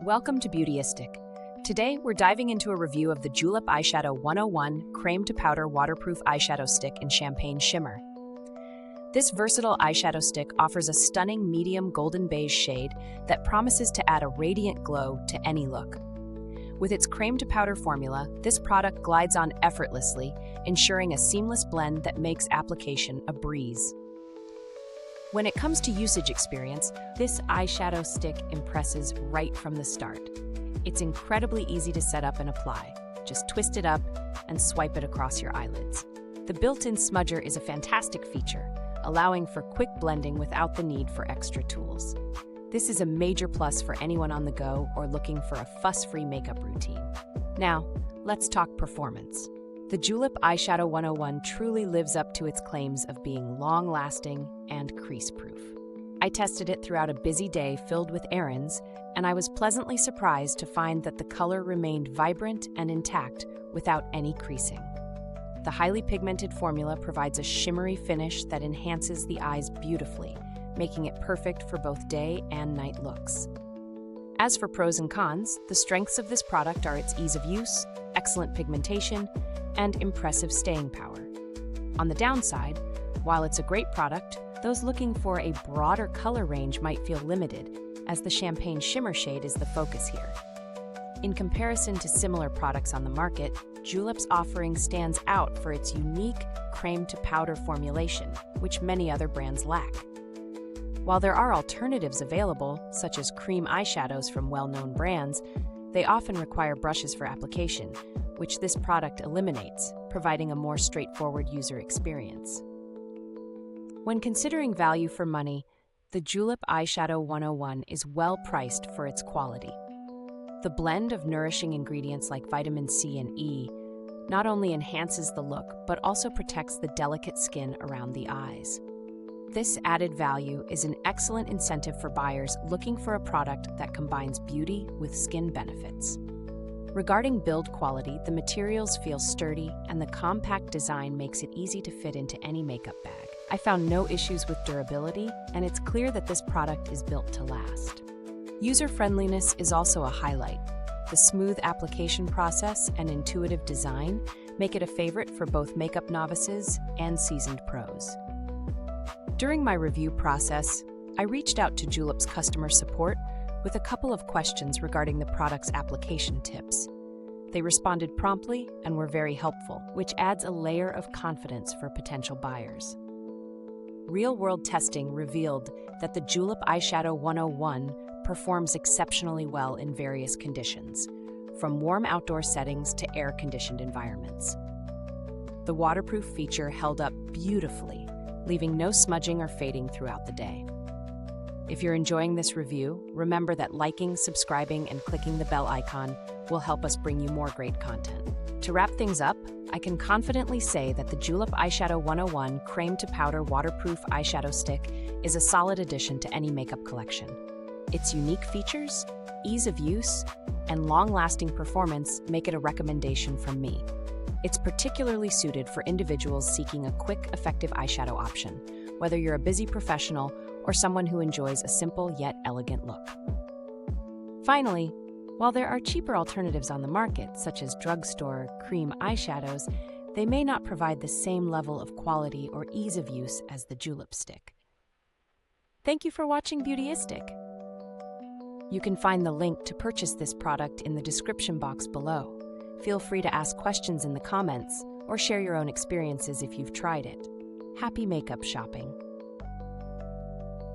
Welcome to Beautyistic. Today, we're diving into a review of the Julep Eyeshadow 101 Crème-to-Powder Waterproof Eyeshadow Stick in Champagne Shimmer. This versatile eyeshadow stick offers a stunning medium golden beige shade that promises to add a radiant glow to any look. With its crème-to-powder formula, this product glides on effortlessly, ensuring a seamless blend that makes application a breeze. When it comes to usage experience, this eyeshadow stick impresses right from the start. It's incredibly easy to set up and apply. Just twist it up and swipe it across your eyelids. The built-in smudger is a fantastic feature, allowing for quick blending without the need for extra tools. This is a major plus for anyone on the go or looking for a fuss-free makeup routine. Now, let's talk performance. The Julep Eyeshadow 101 truly lives up to its claims of being long-lasting and crease-proof. I tested it throughout a busy day filled with errands, and I was pleasantly surprised to find that the color remained vibrant and intact without any creasing. The highly pigmented formula provides a shimmery finish that enhances the eyes beautifully, making it perfect for both day and night looks. As for pros and cons, the strengths of this product are its ease of use, excellent pigmentation, and impressive staying power. On the downside, while it's a great product, those looking for a broader color range might feel limited, as the Champagne Shimmer shade is the focus here. In comparison to similar products on the market, Julep's offering stands out for its unique crème-to-powder formulation, which many other brands lack. While there are alternatives available, such as cream eyeshadows from well-known brands, they often require brushes for application, which this product eliminates, providing a more straightforward user experience. When considering value for money, the Julep Eyeshadow 101 is well priced for its quality. The blend of nourishing ingredients like vitamin C and E not only enhances the look, but also protects the delicate skin around the eyes. This added value is an excellent incentive for buyers looking for a product that combines beauty with skin benefits. Regarding build quality, the materials feel sturdy and the compact design makes it easy to fit into any makeup bag. I found no issues with durability, and it's clear that this product is built to last. User-friendliness is also a highlight. The smooth application process and intuitive design make it a favorite for both makeup novices and seasoned pros. During my review process, I reached out to Julep's customer support with a couple of questions regarding the product's application tips. They responded promptly and were very helpful, which adds a layer of confidence for potential buyers. Real-world testing revealed that the Julep Eyeshadow 101 performs exceptionally well in various conditions, from warm outdoor settings to air-conditioned environments. The waterproof feature held up beautifully, leaving no smudging or fading throughout the day. If you're enjoying this review, remember that liking, subscribing, and clicking the bell icon will help us bring you more great content. To wrap things up, I can confidently say that the Julep Eyeshadow 101 Crème-to-Powder Waterproof Eyeshadow Stick is a solid addition to any makeup collection. Its unique features, ease of use, and long-lasting performance make it a recommendation from me. It's particularly suited for individuals seeking a quick, effective eyeshadow option, whether you're a busy professional or someone who enjoys a simple yet elegant look. Finally, while there are cheaper alternatives on the market, such as drugstore cream eyeshadows, they may not provide the same level of quality or ease of use as the Julep stick. Thank you for watching Beautyistic. You can find the link to purchase this product in the description box below. Feel free to ask questions in the comments or share your own experiences if you've tried it. Happy makeup shopping!